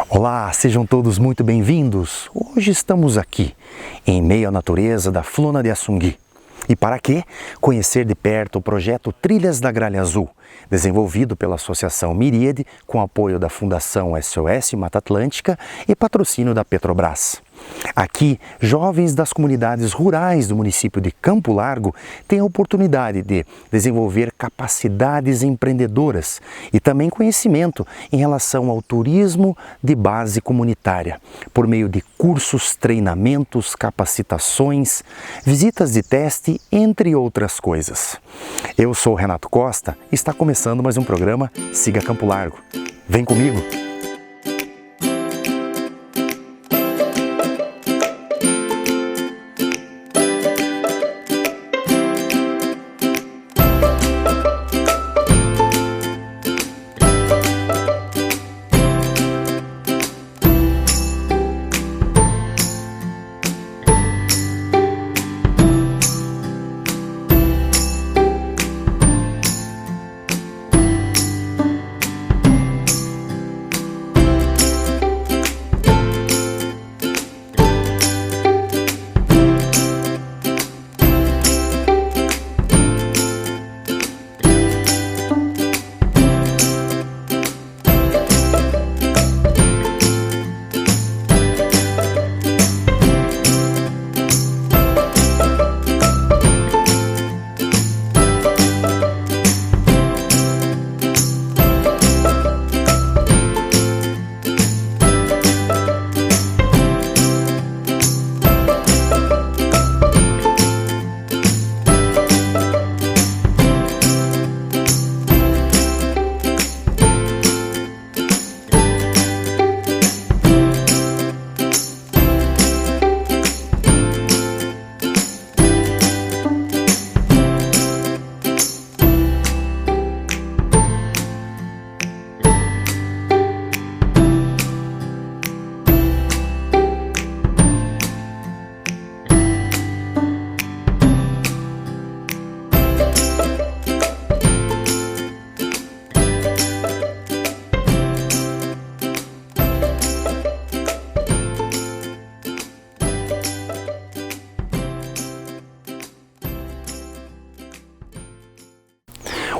Olá, sejam todos muito bem-vindos. Hoje estamos aqui, em meio à natureza da Flona de Assungui. E para quê? Conhecer de perto o projeto Trilhas da Gralha Azul, desenvolvido pela Associação Miríade, com apoio da Fundação SOS Mata Atlântica e patrocínio da Petrobras. Aqui, jovens das comunidades rurais do município de Campo Largo têm a oportunidade de desenvolver capacidades empreendedoras e também conhecimento em relação ao turismo de base comunitária, por meio de cursos, treinamentos, capacitações, visitas de teste, entre outras coisas. Eu sou Renato Costa e está começando mais um programa Siga Campo Largo. Vem comigo!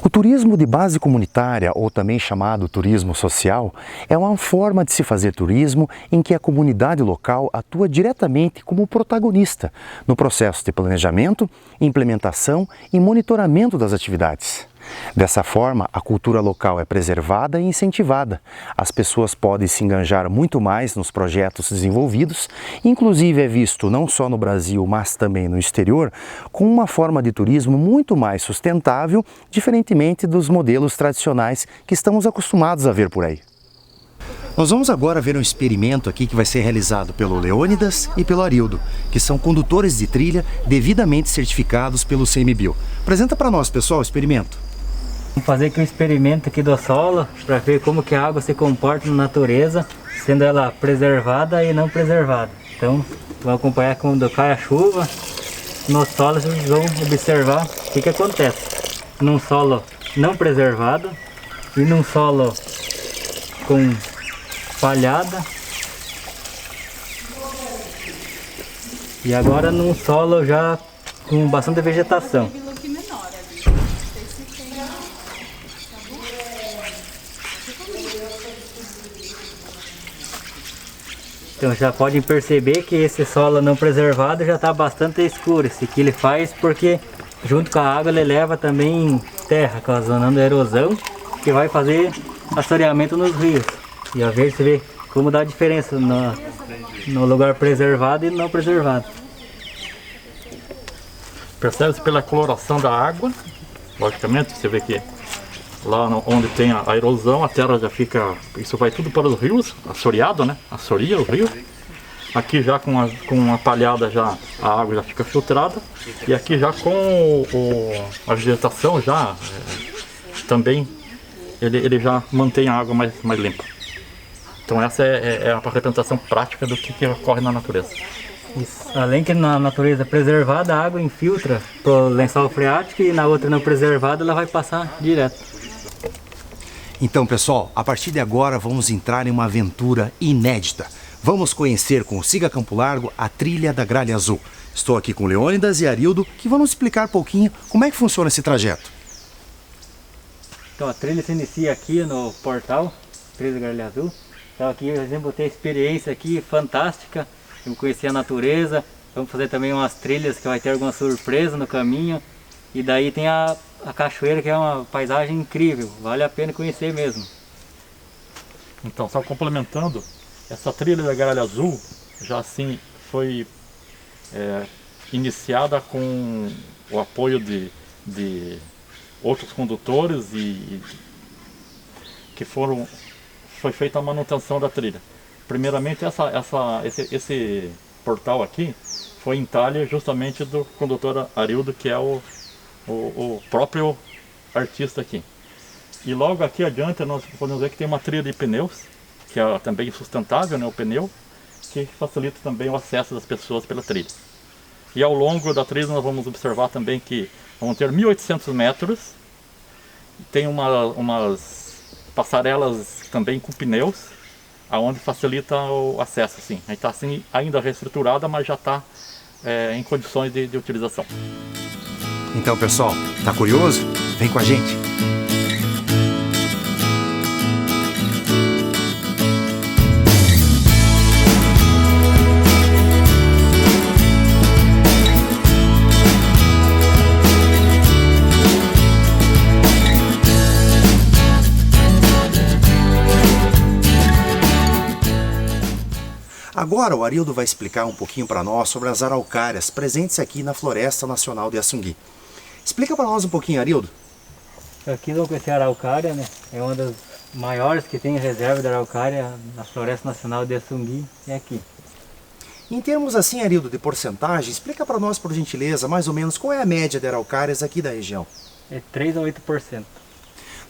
O turismo de base comunitária, ou também chamado turismo social, é uma forma de se fazer turismo em que a comunidade local atua diretamente como protagonista no processo de planejamento, implementação e monitoramento das atividades. Dessa forma, a cultura local é preservada e incentivada. As pessoas podem se engajar muito mais nos projetos desenvolvidos, inclusive é visto não só no Brasil, mas também no exterior, com uma forma de turismo muito mais sustentável, diferentemente dos modelos tradicionais que estamos acostumados a ver por aí. Nós vamos agora ver um experimento aqui que vai ser realizado pelo Leônidas e pelo Arildo, que são condutores de trilha devidamente certificados pelo CMBio. Apresenta para nós, pessoal, o experimento. Vamos fazer aqui um experimento aqui do solo para ver como que a água se comporta na natureza, sendo ela preservada e não preservada. Então, vamos acompanhar quando cai a chuva. No solo vocês vão observar o que acontece. Num solo não preservado e num solo com palhada. E agora num solo já com bastante vegetação. Então já podem perceber que esse solo não preservado já está bastante escuro. Esse aqui ele faz porque junto com a água ele leva também terra, causando erosão, que vai fazer assoreamento nos rios. E a ver se vê como dá a diferença no lugar preservado e não preservado. Percebe-se pela coloração da água, logicamente, você vê que lá onde tem a erosão, a terra já fica, isso vai tudo para os rios, assoreado, né? Assoria o rio. Aqui já com a palhada já a água já fica filtrada. E aqui já com a vegetação já também ele já mantém a água mais limpa. Então essa é a representação prática do que ocorre na natureza. Isso. Além que na natureza preservada a água infiltra para o lençol freático e na outra não preservada ela vai passar direto. Então, pessoal, a partir de agora vamos entrar em uma aventura inédita. Vamos conhecer com o Siga Campo Largo a trilha da Gralha Azul. Estou aqui com Leônidas e Arildo, que vão nos explicar um pouquinho como é que funciona esse trajeto. Então a trilha se inicia aqui no portal, Trilha da Gralha Azul. Então aqui, por exemplo, eu tenho experiência aqui fantástica, eu conheci a natureza. Vamos fazer também umas trilhas que vai ter alguma surpresa no caminho. E daí tem a cachoeira, que é uma paisagem incrível, vale a pena conhecer mesmo. Então, só complementando, essa trilha da Gralha Azul já assim foi iniciada com o apoio de outros condutores e que foi feita a manutenção da trilha. Primeiramente, esse portal aqui foi em talha justamente do condutor Arildo, que é o próprio artista aqui. E logo aqui adiante nós podemos ver que tem uma trilha de pneus, que é também sustentável, né, o pneu, que facilita também o acesso das pessoas pela trilha. E ao longo da trilha nós vamos observar também que vão ter 1.800 metros, tem umas passarelas também com pneus, aonde facilita o acesso. Assim. A gente está assim, ainda reestruturada, mas já está em condições de utilização. Então, pessoal, tá curioso? Vem com a gente! Agora o Arildo vai explicar um pouquinho para nós sobre as araucárias presentes aqui na Floresta Nacional de Assungui. Explica para nós um pouquinho, Arildo. Aqui vamos conhecer a araucária, né? É uma das maiores que tem reserva de araucária na Floresta Nacional de Assungui, é aqui. Em termos assim, Arildo, de porcentagem, explica para nós, por gentileza, mais ou menos qual é a média de araucárias aqui da região. É 3 a 8%.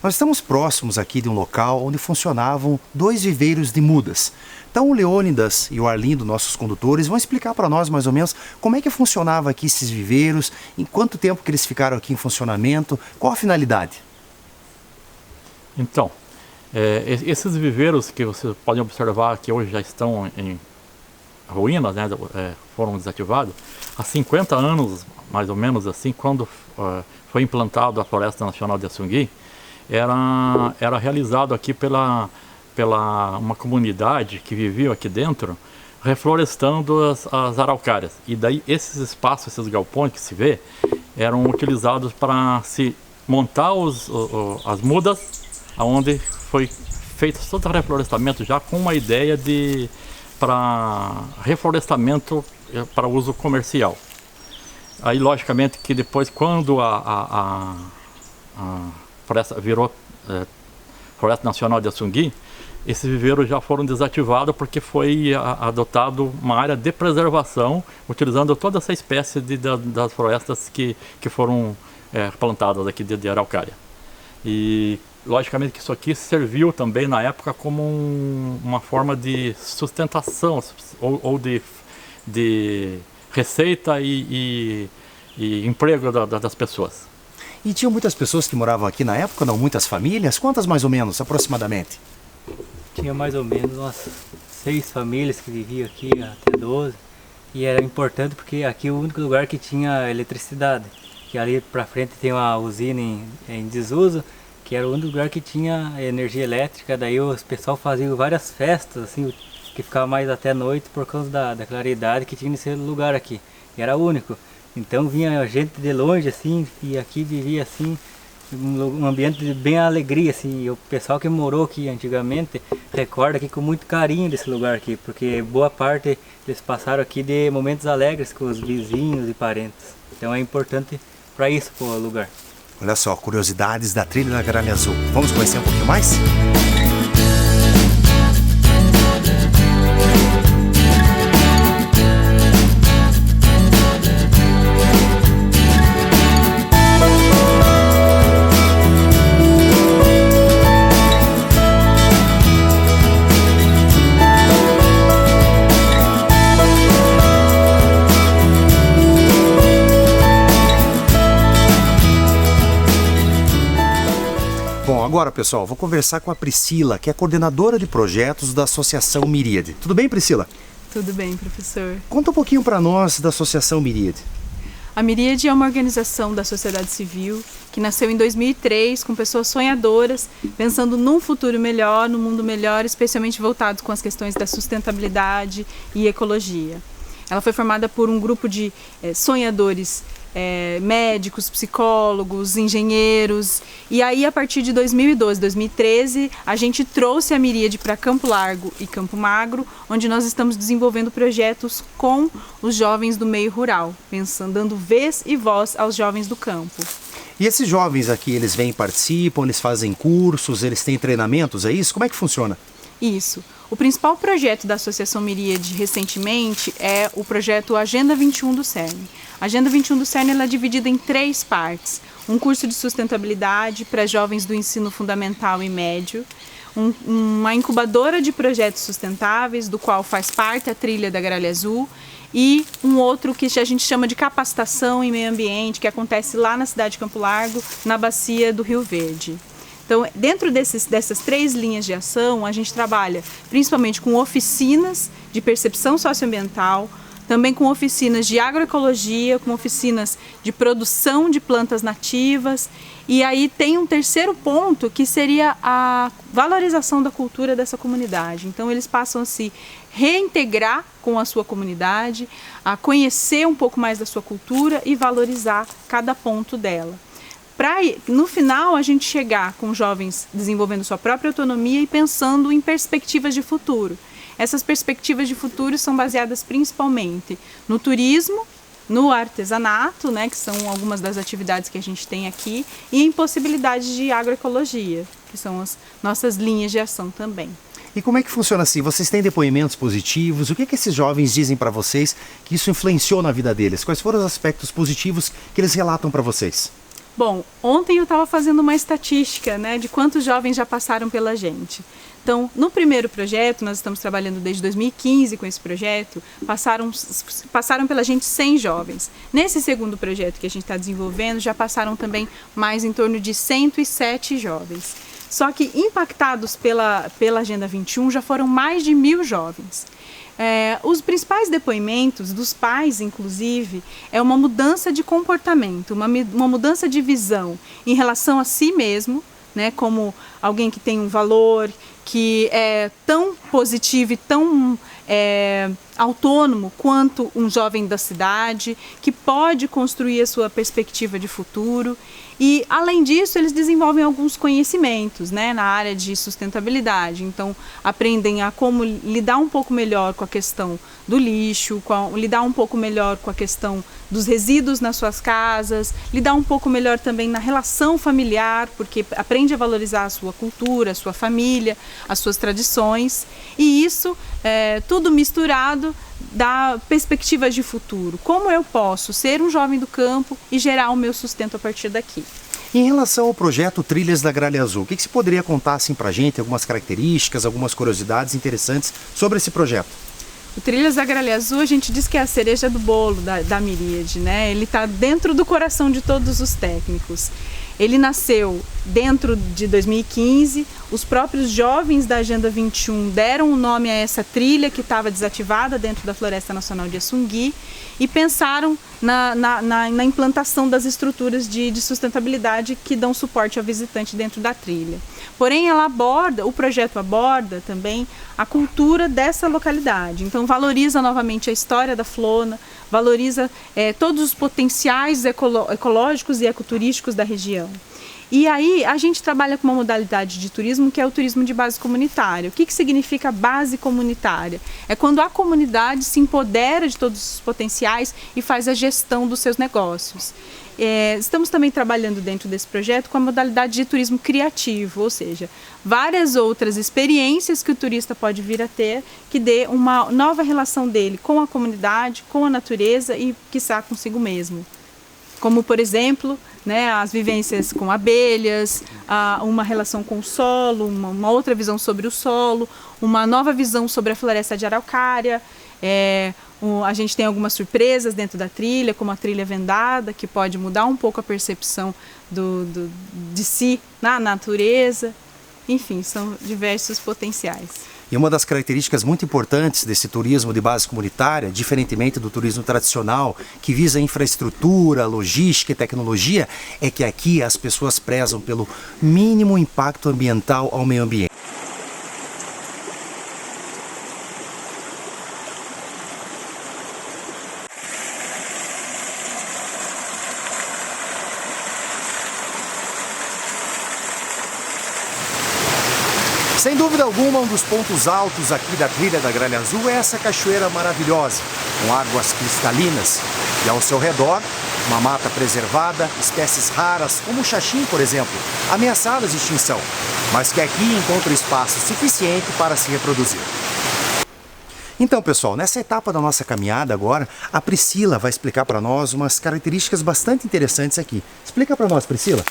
Nós estamos próximos aqui de um local onde funcionavam 2 viveiros de mudas. Então o Leônidas e o Arlindo, nossos condutores, vão explicar para nós mais ou menos como é que funcionava aqui esses viveiros, em quanto tempo que eles ficaram aqui em funcionamento, qual a finalidade. Então, esses viveiros que vocês podem observar que hoje já estão em ruínas, né, foram desativados, há 50 anos, mais ou menos assim, quando foi implantado a Floresta Nacional de Assungui, era realizado aqui pela uma comunidade que vivia aqui dentro, reflorestando as araucárias. E daí esses espaços, esses galpões que se vê, eram utilizados para se montar as mudas, onde foi feito todo o reflorestamento já com uma ideia para reflorestamento para uso comercial. Aí logicamente que depois, quando a floresta virou Floresta Nacional de Assungui, esses viveiros já foram desativados porque foi adotado uma área de preservação, utilizando toda essa espécie das florestas que foram plantadas aqui de araucária. E logicamente que isso aqui serviu também na época como uma forma de sustentação ou de receita e emprego das pessoas. E tinham muitas pessoas que moravam aqui na época, não? Muitas famílias? Quantas mais ou menos, aproximadamente? Tinha mais ou menos umas 6 famílias que viviam aqui, até 12. E era importante porque aqui é o único lugar que tinha eletricidade. Que ali pra frente tem uma usina em desuso, que era o único lugar que tinha energia elétrica. Daí o pessoal fazia várias festas, assim, que ficava mais até noite por causa da claridade que tinha nesse lugar aqui. E era único. Então vinha gente de longe, assim, e aqui vivia, assim, um ambiente de bem alegria, assim. E o pessoal que morou aqui antigamente recorda aqui com muito carinho desse lugar aqui, porque boa parte eles passaram aqui de momentos alegres com os vizinhos e parentes. Então é importante para isso, o lugar. Olha só, curiosidades da trilha da Gralha Azul. Vamos conhecer um pouquinho mais? agora, pessoal, vou conversar com a Priscila, que é coordenadora de projetos da Associação Miríade. Tudo bem, Priscila? Tudo bem, professor. Conta um pouquinho para nós da Associação Miríade. A Miríade é uma organização da sociedade civil que nasceu em 2003 com pessoas sonhadoras, pensando num futuro melhor, num mundo melhor, especialmente voltado com as questões da sustentabilidade e ecologia. Ela foi formada por um grupo de sonhadores, médicos, psicólogos, engenheiros, e aí a partir de 2012, 2013, a gente trouxe a Miríade para Campo Largo e Campo Magro, onde nós estamos desenvolvendo projetos com os jovens do meio rural, pensando, dando vez e voz aos jovens do campo. E esses jovens aqui, eles vêm, participam, eles fazem cursos, eles têm treinamentos, é isso? Como é que funciona? Isso. O principal projeto da Associação Miríade recentemente é o projeto Agenda 21 do CERN. A Agenda 21 do CERN ela é dividida em 3 partes. Um curso de sustentabilidade para jovens do ensino fundamental e médio, uma incubadora de projetos sustentáveis, do qual faz parte a trilha da Gralha Azul, e um outro que a gente chama de capacitação em meio ambiente, que acontece lá na cidade de Campo Largo, na bacia do Rio Verde. Então, dentro dessas 3 linhas de ação, a gente trabalha principalmente com oficinas de percepção socioambiental, também com oficinas de agroecologia, com oficinas de produção de plantas nativas. E aí tem um terceiro ponto que seria a valorização da cultura dessa comunidade. Então eles passam a se reintegrar com a sua comunidade, a conhecer um pouco mais da sua cultura e valorizar cada ponto dela. Para no final a gente chegar com jovens desenvolvendo sua própria autonomia e pensando em perspectivas de futuro. Essas perspectivas de futuro são baseadas principalmente no turismo, no artesanato, né, que são algumas das atividades que a gente tem aqui, e em possibilidades de agroecologia, que são as nossas linhas de ação também. E como é que funciona assim? Vocês têm depoimentos positivos? O que esses jovens dizem para vocês que isso influenciou na vida deles? Quais foram os aspectos positivos que eles relatam para vocês? Bom, ontem eu estava fazendo uma estatística, né, de quantos jovens já passaram pela gente. Então, no primeiro projeto, nós estamos trabalhando desde 2015 com esse projeto, passaram pela gente 100 jovens. Nesse segundo projeto que a gente está desenvolvendo, já passaram também mais em torno de 107 jovens. Só que impactados pela Agenda 21 já foram mais de 1.000 jovens. Os principais depoimentos dos pais, inclusive, é uma mudança de comportamento, uma mudança de visão em relação a si mesmo, né, como alguém que tem um valor, que é tão positivo e tão autônomo quanto um jovem da cidade, que pode construir a sua perspectiva de futuro. E, além disso, eles desenvolvem alguns conhecimentos, né, na área de sustentabilidade. Então, aprendem a como lidar um pouco melhor com a questão do lixo, lidar um pouco melhor com a questão dos resíduos nas suas casas, lidar um pouco melhor também na relação familiar, porque aprende a valorizar a sua cultura, a sua família, as suas tradições. E isso, tudo misturado, dá perspectivas de futuro. Como eu posso ser um jovem do campo e gerar o meu sustento a partir daqui? Em relação ao projeto Trilhas da Gralha Azul, o que você poderia contar assim pra gente, algumas características, algumas curiosidades interessantes sobre esse projeto? O Trilhas da Gralha Azul, a gente diz que é a cereja do bolo da Miríade, né? Ele está dentro do coração de todos os técnicos. Ele nasceu dentro de 2015, os próprios jovens da Agenda 21 deram o nome a essa trilha que estava desativada dentro da Floresta Nacional de Assungui e pensaram na implantação das estruturas de sustentabilidade que dão suporte ao visitante dentro da trilha. Porém, o projeto aborda também a cultura dessa localidade. Então, valoriza novamente a história da Flona, valoriza todos os potenciais ecológicos e ecoturísticos da região. E aí a gente trabalha com uma modalidade de turismo que é o turismo de base comunitária. O que significa base comunitária? É quando a comunidade se empodera de todos os potenciais e faz a gestão dos seus negócios. Estamos também trabalhando dentro desse projeto com a modalidade de turismo criativo, ou seja, várias outras experiências que o turista pode vir a ter que dê uma nova relação dele com a comunidade, com a natureza e, quiçá, consigo mesmo. Como, por exemplo, né, as vivências com abelhas, uma relação com o solo, uma outra visão sobre o solo, uma nova visão sobre a floresta de araucária, A gente tem algumas surpresas dentro da trilha, como a trilha vendada, que pode mudar um pouco a percepção de si na natureza. Enfim, são diversos potenciais. E uma das características muito importantes desse turismo de base comunitária, diferentemente do turismo tradicional, que visa infraestrutura, logística e tecnologia, é que aqui as pessoas prezam pelo mínimo impacto ambiental ao meio ambiente. Sem dúvida alguma, um dos pontos altos aqui da trilha da Gralha Azul é essa cachoeira maravilhosa, com águas cristalinas. E ao seu redor, uma mata preservada, espécies raras, como o xaxim, por exemplo, ameaçadas de extinção, mas que aqui encontra espaço suficiente para se reproduzir. Então, pessoal, nessa etapa da nossa caminhada agora, a Priscila vai explicar para nós umas características bastante interessantes aqui. Explica para nós, Priscila.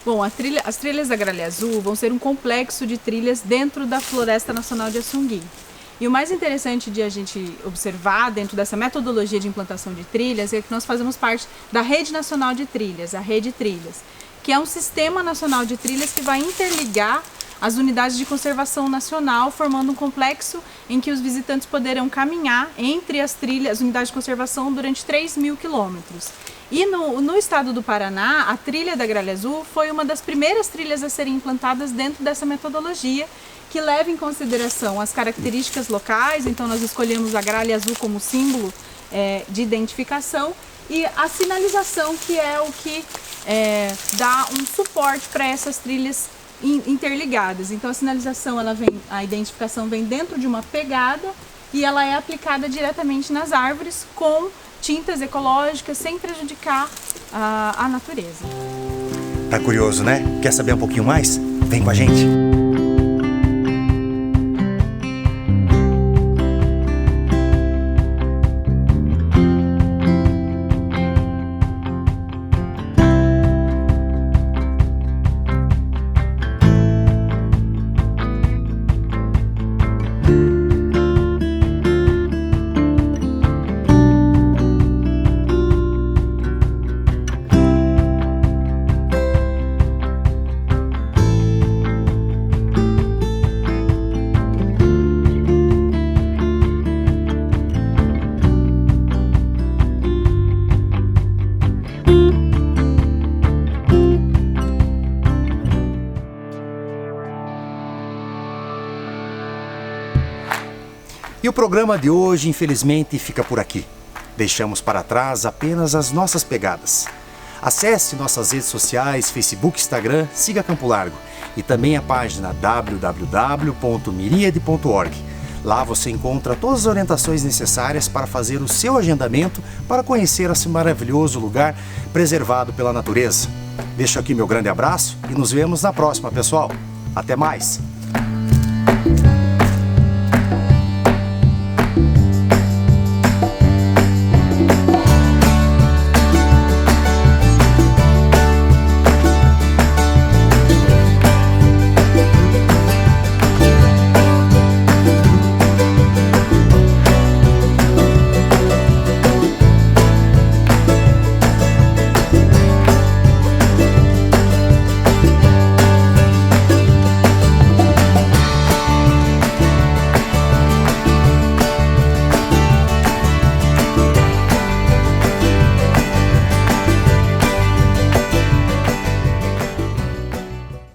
Bom, as trilhas da Gralha Azul vão ser um complexo de trilhas dentro da Floresta Nacional de Assungui. E o mais interessante de a gente observar dentro dessa metodologia de implantação de trilhas é que nós fazemos parte da Rede Nacional de Trilhas, a Rede Trilhas, que é um sistema nacional de trilhas que vai interligar as unidades de conservação nacional, formando um complexo em que os visitantes poderão caminhar entre as unidades de conservação durante 3.000 quilômetros. E no estado do Paraná, a trilha da Gralha Azul foi uma das primeiras trilhas a serem implantadas dentro dessa metodologia, que leva em consideração as características locais. Então nós escolhemos a Gralha Azul como símbolo de identificação e a sinalização, que é o que dá um suporte para essas trilhas interligadas. Então a sinalização, a identificação vem dentro de uma pegada e ela é aplicada diretamente nas árvores com tintas ecológicas, sem prejudicar a natureza. Tá curioso, né? Quer saber um pouquinho mais? Vem com a gente! E o programa de hoje, infelizmente, fica por aqui. Deixamos para trás apenas as nossas pegadas. Acesse nossas redes sociais, Facebook, Instagram, siga Campo Largo e também a página www.miriade.org. Lá você encontra todas as orientações necessárias para fazer o seu agendamento para conhecer esse maravilhoso lugar preservado pela natureza. Deixo aqui meu grande abraço e nos vemos na próxima, pessoal. Até mais!